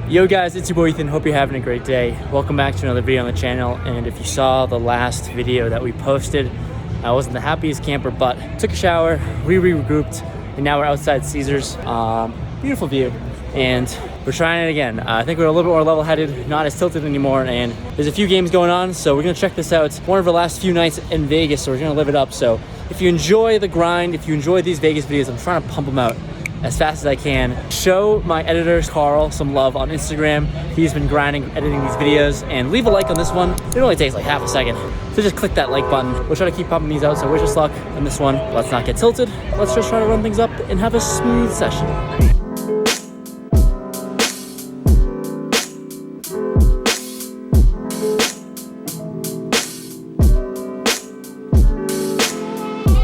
Yo guys, it's your boy Ethan. Hope you're having a great day. Welcome back to another video on the channel. And if you saw the last video that we posted, I wasn't the happiest camper, but took a shower, we regrouped, and now we're outside Caesars. Beautiful view, and we're trying it again. I think we're a little bit more level-headed, not as tilted anymore, and there's a few games going on, so we're gonna check this out. It's one of our last few nights in Vegas, so we're gonna live it up. So if you enjoy the grind, if you enjoy these Vegas videos, I'm trying to pump them out as fast as I can. Show my editor, Carl, some love on Instagram. He's been grinding, editing these videos, and leave a like on this one. It only takes like half a second. So just click that like button. We'll try to keep pumping these out, so wish us luck on this one. Let's not get tilted. Let's just try to run things up and have a smooth session.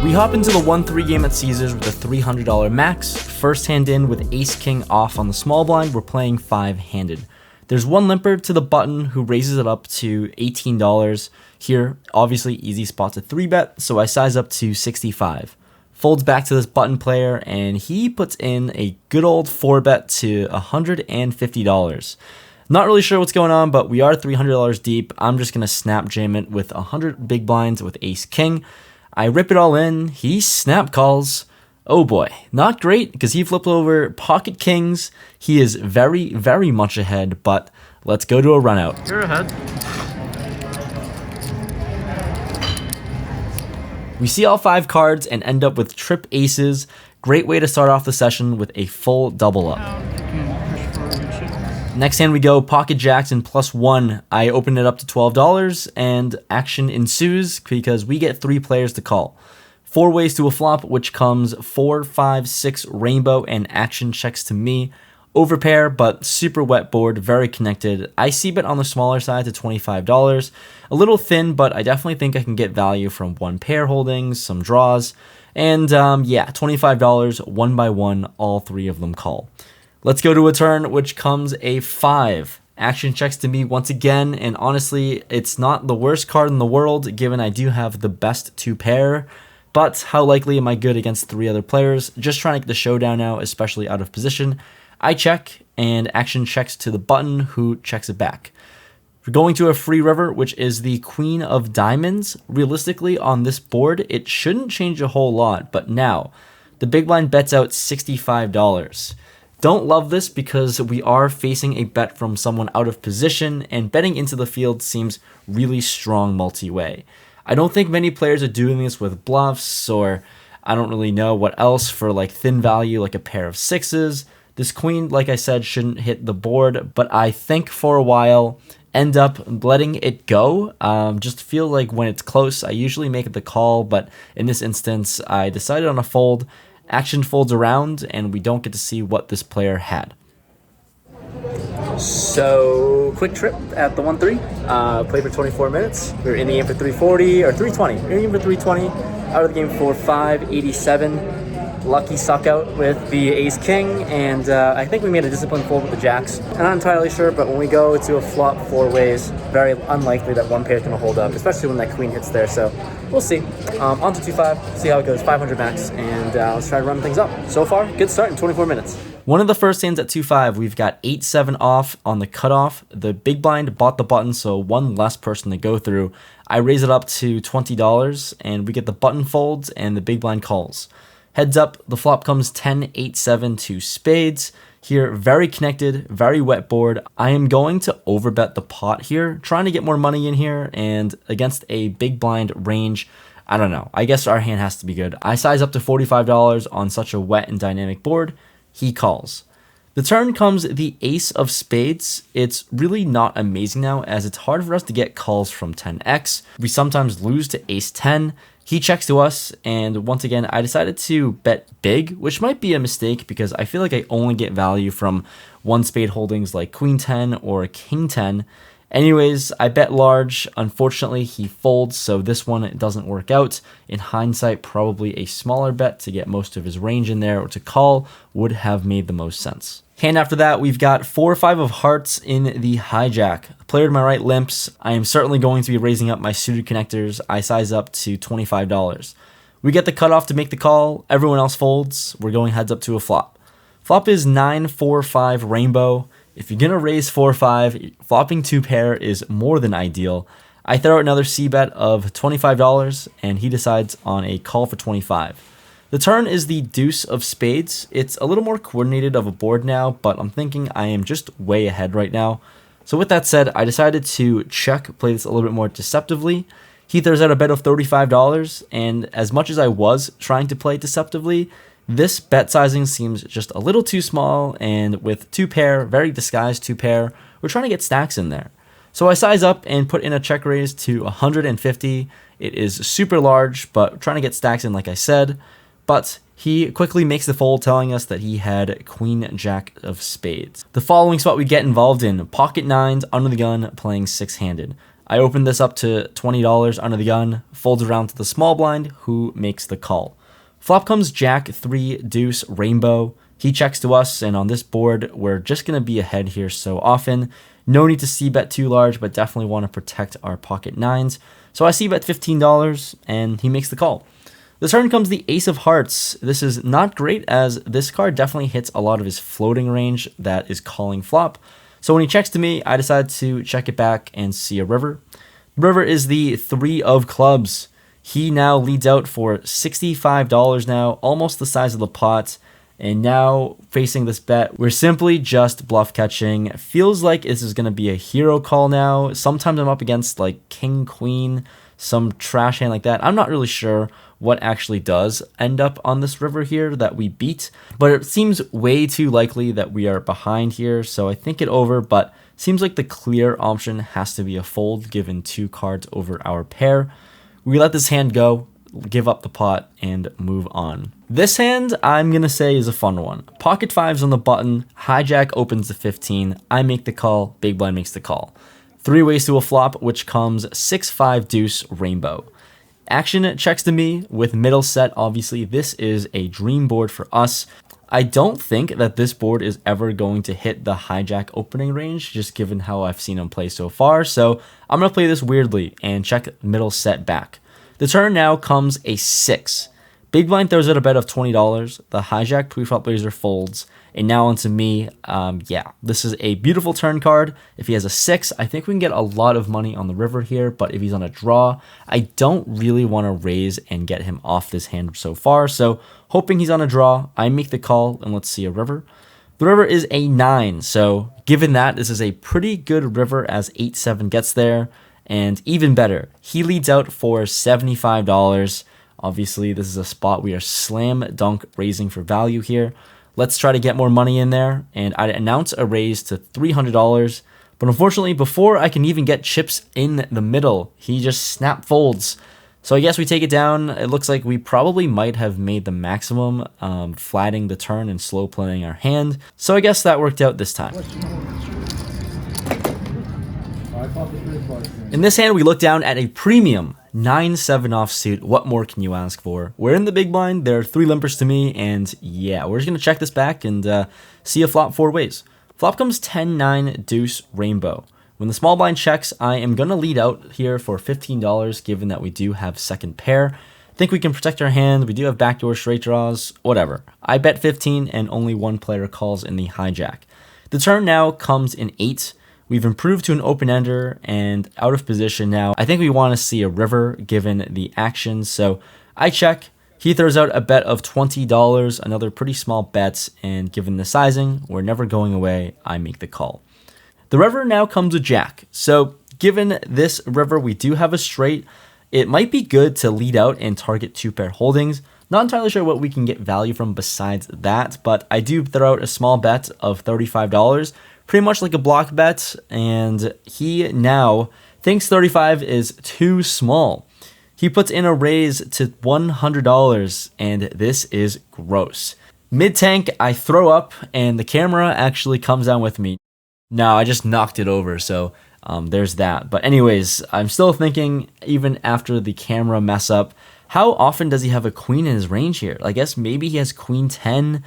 We hop into the 1-3 game at Caesars with a $300 max. First hand in with ace-king off on the small blind, we're playing 5-handed. There's one limper to the button who raises it up to $18. Here, obviously easy spot to 3-bet, so I size up to 65. Folds back to this button player, and he puts in a good old 4-bet to $150. Not really sure what's going on, but we are $300 deep. I'm just going to snap jam it with 100 big blinds with ace-king. I rip it all in, he snap calls. Oh boy, not great because he flipped over pocket kings. He is very, very much ahead, but let's go to a run out. You're ahead. We see all 5 cards and end up with trip aces. Great way to start off the session with a full double up. Next hand we go pocket jacks and +1. I open it up to $12 and action ensues because we get 3 players to call. 4 ways to a flop, which comes 4, 5, 6 rainbow and action checks to me. Overpair, but super wet board, very connected. I c-bet on the smaller side to $25. A little thin, but I definitely think I can get value from 1 pair holdings, some draws, and yeah, $25, 1 by 1, all 3 of them call. Let's go to a turn, which comes a 5. Action checks to me once again, and honestly, it's not the worst card in the world, given I do have the best 2 pair, but how likely am I good against 3 other players? Just trying to get the showdown now, especially out of position. I check, and action checks to the button, who checks it back. We're going to a free river, which is the queen of diamonds. Realistically, on this board, it shouldn't change a whole lot, but now, the big blind bets out $65. Don't love this because we are facing a bet from someone out of position, and betting into the field seems really strong multi-way. I don't think many players are doing this with bluffs, or I don't really know what else for like thin value, like a pair of 6s. This queen, like I said, shouldn't hit the board, but I think for a while, end up letting it go. Just feel like when it's close, I usually make the call, but in this instance, I decided on a fold. Action folds around, and we don't get to see what this player had. So, quick trip at the 1-3. Played for 24 minutes. We were in the game for 340, or 320. We were in the game for 320. Out of the game for 587. Lucky suck out with the ace-king, and I think we made a disciplined fold with the jacks. I'm not entirely sure, but when we go to a flop 4 ways, very unlikely that 1 pair is going to hold up, especially when that queen hits there, so we'll see. On to 2-5, see how it goes, 500 max, and let's try to run things up. So far, good start in 24 minutes. One of the first hands at 2-5, we've got 8-7 off on the cutoff. The big blind bought the button, so 1 less person to go through. I raise it up to $20, and we get the button folds, and the big blind calls. Heads up, the flop comes 10-8-7 to spades. Here, very connected, very wet board. I am going to overbet the pot here, trying to get more money in here, and against a big blind range, I don't know. I guess our hand has to be good. I size up to $45 on such a wet and dynamic board. He calls. The turn comes the ace of spades. It's really not amazing now, as it's hard for us to get calls from 10x. We sometimes lose to ace 10. He checks to us, and once again, I decided to bet big, which might be a mistake because I feel like I only get value from 1 spade holdings like queen 10 or king 10. Anyways, I bet large. Unfortunately, he folds, so this one doesn't work out. In hindsight, probably a smaller bet to get most of his range in there or to call would have made the most sense. Hand after that, we've got 4 or 5 of hearts in the hijack. Player to my right limps. I am certainly going to be raising up my suited connectors. I size up to $25. We get the cutoff to make the call. Everyone else folds. We're going heads up to a flop. Flop is 9-4-5 rainbow. If you're gonna raise 4-5, flopping 2 pair is more than ideal. I throw out another c-bet of $25, and he decides on a call for 25. The turn is the deuce of spades. It's a little more coordinated of a board now, but I'm thinking I am just way ahead right now. So with that said, I decided to check, play this a little bit more deceptively. He throws out a bet of $35, and as much as I was trying to play deceptively, this bet sizing seems just a little too small, and with 2 pair, very disguised 2 pair, we're trying to get stacks in there. So I size up and put in a check raise to 150. It is super large, but trying to get stacks in like I said. But he quickly makes the fold, telling us that he had queen jack of spades. The following spot we get involved in, pocket nines under the gun, playing 6-handed. I opened this up to $20 under the gun, folds around to the small blind, who makes the call. Flop comes jack, 3, deuce, rainbow. He checks to us, and on this board, we're just going to be ahead here so often. No need to c-bet too large, but definitely want to protect our pocket nines. So I c-bet $15, and he makes the call. The turn comes the ace of hearts. This is not great, as this card definitely hits a lot of his floating range that is calling flop. So when he checks to me, I decide to check it back and see a river. The river is the 3 of clubs. He now leads out for $65 now, almost the size of the pot. And now facing this bet, we're simply just bluff catching. Feels like this is going to be a hero call now. Sometimes I'm up against like king, queen, some trash hand like that. I'm not really sure what actually does end up on this river here that we beat, but it seems way too likely that we are behind here. So I think it over, but seems like the clear option has to be a fold given 2 cards over our pair. We let this hand go, give up the pot, and move on. This hand, I'm going to say, is a fun one. Pocket 5's on the button, hijack opens the 15, I make the call, big blind makes the call. 3 ways to a flop, which comes 6-5 deuce rainbow. Action checks to me with middle set. Obviously, this is a dream board for us. I don't think that this board is ever going to hit the hijack opening range, just given how I've seen him play so far. So I'm going to play this weirdly and check middle set back. The turn now comes a 6. Big blind throws out a bet of $20. The hijack preflop laser folds. And now onto me. Yeah, this is a beautiful turn card. If he has a 6, I think we can get a lot of money on the river here. But if he's on a draw, I don't really want to raise and get him off this hand so far. So hoping he's on a draw, I make the call, and let's see a river. The river is a 9. So given that, this is a pretty good river as 8-7 gets there. And even better, he leads out for $75. Obviously, this is a spot we are slam dunk raising for value here. Let's try to get more money in there, and I announce a raise to $300. But unfortunately, before I can even get chips in the middle, he just snap folds. So I guess we take it down. It looks like we probably might have made the maximum, flatting the turn and slow playing our hand. So I guess that worked out this time. In this hand, we look down at a premium 9-7 offsuit. What more can you ask for? We're in the big blind. There are 3 limpers to me, and yeah, we're just going to check this back and see a flop 4 ways. Flop comes 10-9 deuce rainbow. When the small blind checks, I am going to lead out here for $15, given that we do have second pair. Think we can protect our hand. We do have backdoor straight draws, whatever. I bet 15, and only 1 player calls in the hijack. The turn now comes in 8. We've improved to an open-ender and out of position now. I think we want to see a river given the action. So I check. He throws out a bet of $20, another pretty small bet. And given the sizing, we're never going away. I make the call. The river now comes a jack. So given this river, we do have a straight. It might be good to lead out and target 2 pair holdings. Not entirely sure what we can get value from besides that, but I do throw out a small bet of $35. Pretty much like a block bet, and he now thinks 35 is too small. He puts in a raise to $100, and this is gross. Mid-tank, I throw up, and the camera actually comes down with me. No, I just knocked it over, so there's that. But anyways, I'm still thinking, even after the camera mess up, how often does he have a queen in his range here? I guess maybe he has queen 10,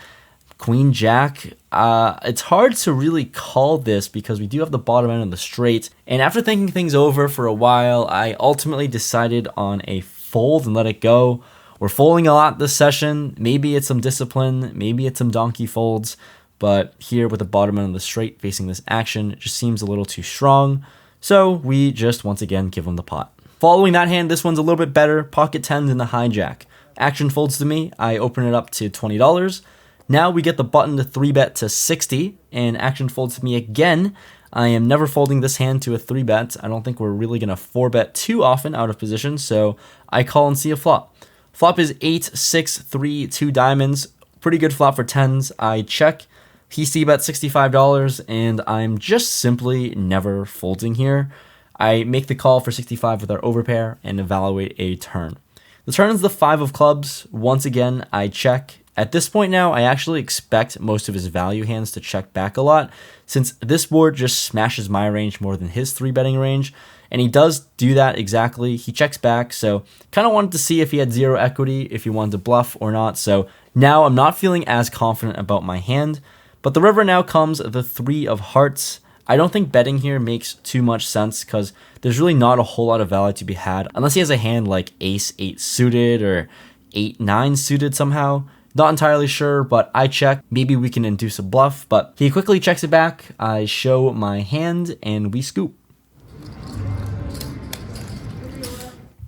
queen jack. It's hard to really call this because we do have the bottom end of the straight. And after thinking things over for a while, I ultimately decided on a fold and let it go. We're folding a lot this session. Maybe it's some discipline. Maybe it's some donkey folds. but here with the bottom end of the straight facing this action, it just seems a little too strong. So we just once again give him the pot. Following that hand, this one's a little bit better. Pocket 10s in the hijack. Action folds to me. I open it up to $20. Now we get the button to 3-bet to 60, and action folds to me again. I am never folding this hand to a 3-bet. I don't think we're really going to 4-bet too often out of position, so I call and see a flop. Flop is 8, 6, 3, 2 diamonds. Pretty good flop for 10s. I check. He c-bet $65, and I'm just simply never folding here. I make the call for 65 with our overpair and evaluate a turn. The turn is the 5 of clubs. Once again, I check. At this point now, I actually expect most of his value hands to check back a lot, since this board just smashes my range more than his 3-betting range, and he does do that exactly. He checks back, so kind of wanted to see if he had 0 equity, if he wanted to bluff or not, so now I'm not feeling as confident about my hand, but the river now comes the 3 of hearts. I don't think betting here makes too much sense because there's really not a whole lot of value to be had, unless he has a hand like ace-8 suited or 8-9 suited somehow. Not entirely sure, but I check. Maybe we can induce a bluff, but he quickly checks it back. I show my hand, and we scoop.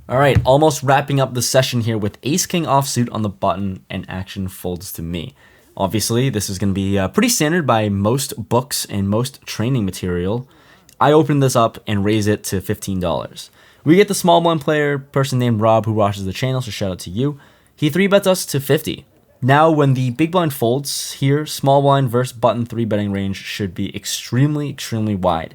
All right, almost wrapping up the session here with ace-king offsuit on the button, and action folds to me. Obviously, this is going to be pretty standard by most books and most training material. I open this up and raise it to $15. We get the small blind player, person named Rob, who watches the channel, so shout out to you. He 3-bets us to 50. Now, when the big blind folds here, small blind versus button 3-betting range should be extremely wide.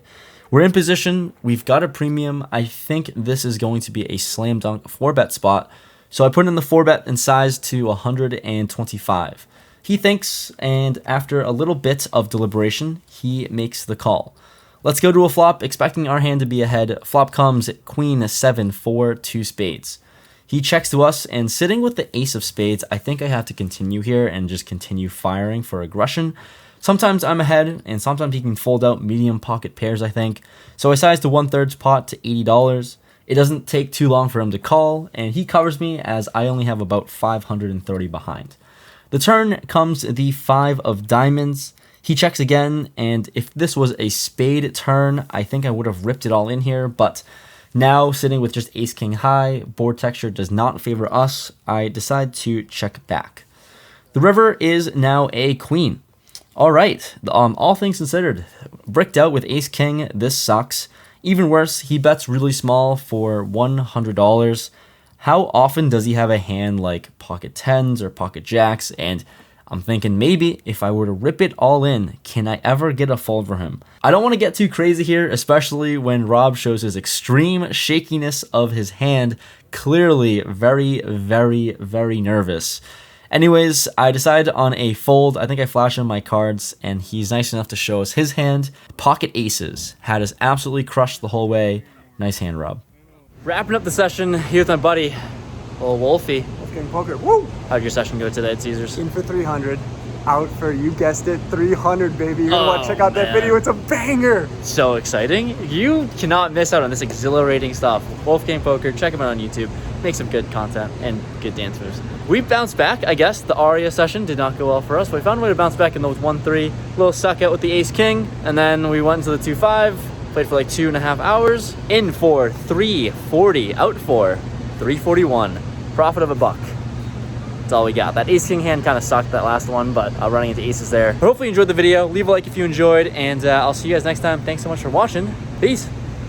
We're in position. We've got a premium. I think this is going to be a slam dunk 4-bet spot. So I put in the 4-bet in size to 125. He thinks, and after a little bit of deliberation, he makes the call. Let's go to a flop, expecting our hand to be ahead. Flop comes queen 7, 4, 2 spades. He checks to us, and sitting with the ace of spades, I think I have to continue here and just continue firing for aggression. Sometimes I'm ahead, and sometimes he can fold out medium pocket pairs, I think. So I size the 1/3 pot to $80. It doesn't take too long for him to call, and he covers me as I only have about 530 behind. The turn comes the 5 of diamonds. He checks again, and if this was a spade turn, I think I would have ripped it all in here, but now, sitting with just ace-king high, board texture does not favor us. I decide to check back. The river is now a queen. All right, all things considered, bricked out with ace-king, this sucks. Even worse, he bets really small for $100. How often does he have a hand like pocket 10s or pocket jacks? And I'm thinking maybe if I were to rip it all in, can I ever get a fold for him? I don't want to get too crazy here, especially when Rob shows his extreme shakiness of his hand. Clearly very nervous. Anyways, I decide on a fold. I think I flash him my cards, and he's nice enough to show us his hand. Pocket aces had us absolutely crushed the whole way. Nice hand, Rob. Wrapping up the session here with my buddy, little Wolfie. Wolfgang Poker. Woo! How'd your session go today at Caesars? In for 300. Out for, you guessed it, 300, baby. You're gonna want to check out that man. video. It's a banger. So exciting. You cannot miss out on this exhilarating stuff. Wolfgang Poker, check him out on YouTube. Make some good content and good dance moves. We bounced back, I guess. The Aria session did not go well for us, but we found a way to bounce back in those 1-3. Little suck out with the ace-king, and then we went into the 2-5. Played for like 2.5 hours. In for 340, out for 341. Profit of $1. That's all we got. That ace-king hand kind of sucked, that last one, but running into aces there. But hopefully you enjoyed the video. Leave a like if you enjoyed, and I'll see you guys next time. Thanks so much for watching. Peace.